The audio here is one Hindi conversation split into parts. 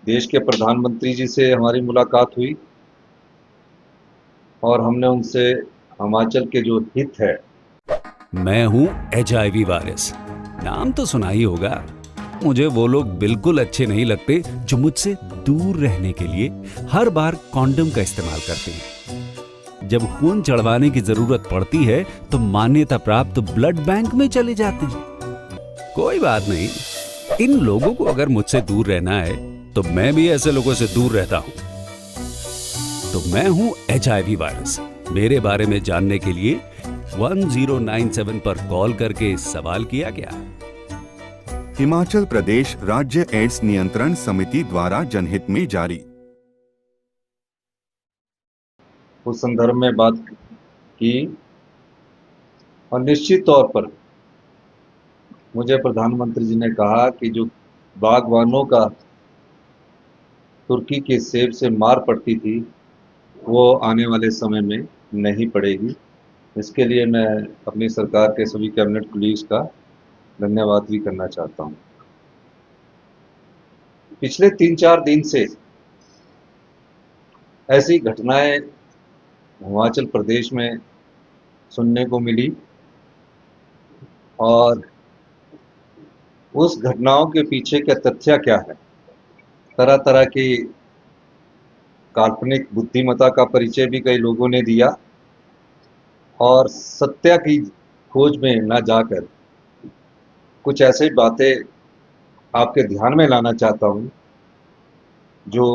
देश के प्रधानमंत्री जी से हमारी मुलाकात हुई और हमने उनसे हिमाचल के जो हित है। मैं हूं HIV वायरस। नाम तो सुना ही होगा। मुझे वो लोग बिल्कुल अच्छे नहीं लगते जो मुझसे दूर रहने के लिए हर बार कॉन्डम का इस्तेमाल करते हैं। जब खून चढ़वाने की जरूरत पड़ती है तो मान्यता प्राप्त ब्लड बैंक में चले जाते हैं। कोई बात नहीं, इन लोगों को अगर मुझसे दूर रहना है तो मैं भी ऐसे लोगों से दूर रहता हूं। तो मैं हूं HIV वायरस। मेरे बारे में जानने के लिए 1097 पर कॉल करके सवाल किया गया। हिमाचल प्रदेश राज्य एड्स नियंत्रण समिति द्वारा जनहित में जारी। उस संदर्भ में बात की और निश्चित तौर पर मुझे प्रधानमंत्री जी ने कहा कि जो बागवानों का तुर्की के सेब से मार पड़ती थी वो आने वाले समय में नहीं पड़ेगी। इसके लिए मैं अपनी सरकार के सभी कैबिनेट कुलीग्स का धन्यवाद भी करना चाहता हूँ। पिछले 3-4 दिन से ऐसी घटनाएं हिमाचल प्रदेश में सुनने को मिली और उस घटनाओं के पीछे का तथ्य क्या है। तरह तरह की काल्पनिक बुद्धिमत्ता का परिचय भी कई लोगों ने दिया और सत्य की खोज में न जाकर कुछ ऐसी बातें आपके ध्यान में लाना चाहता हूं जो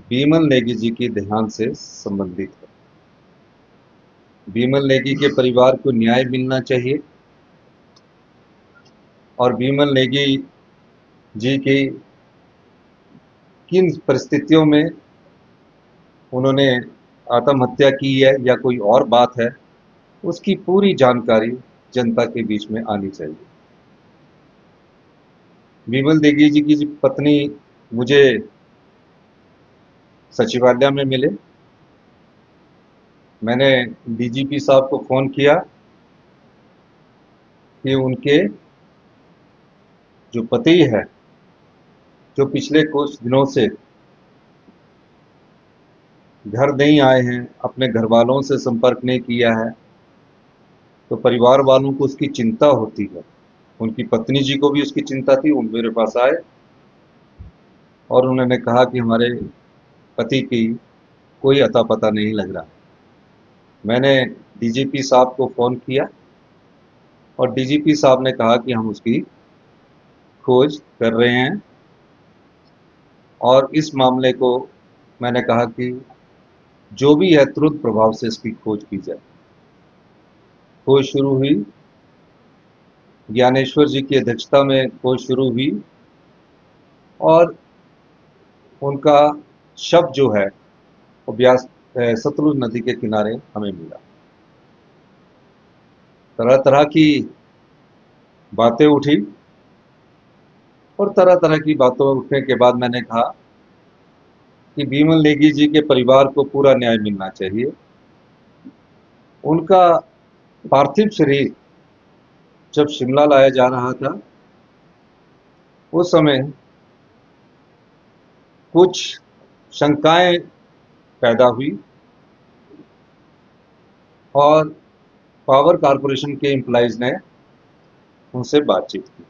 बीमल नेगी जी की देहांत से संबंधित है। बीमल नेगी के परिवार को न्याय मिलना चाहिए और बीमल नेगी जी की किन परिस्थितियों में उन्होंने आत्महत्या की है या कोई और बात है, उसकी पूरी जानकारी जनता के बीच में आनी चाहिए। बीमल नेगी जी की पत्नी मुझे सचिवालय में मिले। मैंने डीजीपी साहब को फोन किया कि उनके जो पति है, जो पिछले कुछ दिनों से घर नहीं आए हैं, अपने घर वालों से संपर्क नहीं किया है, तो परिवार वालों को उसकी चिंता होती है। उनकी पत्नी जी को भी उसकी चिंता थी। वो मेरे पास आए और उन्होंने कहा कि हमारे पति की कोई अता पता नहीं लग रहा। मैंने डीजीपी साहब को फोन किया और डीजीपी साहब ने कहा कि हम उसकी खोज कर रहे हैं और इस मामले को मैंने कहा कि जो भी है तुरंत प्रभाव से इसकी खोज की जाए। खोज शुरू हुई, ज्ञानेश्वर जी की अध्यक्षता में खोज शुरू हुई और उनका शव जो है वो ब्यास सतलुज नदी के किनारे हमें मिला। तरह तरह की बातें उठी और तरह तरह की बातों उठने के बाद मैंने कहा कि बीमल नेगी जी के परिवार को पूरा न्याय मिलना चाहिए। उनका पार्थिव शरीर जब शिमला लाया जा रहा था उस समय कुछ शंकाएं पैदा हुई और पावर कारपोरेशन के एम्प्लॉइज ने उनसे बातचीत की।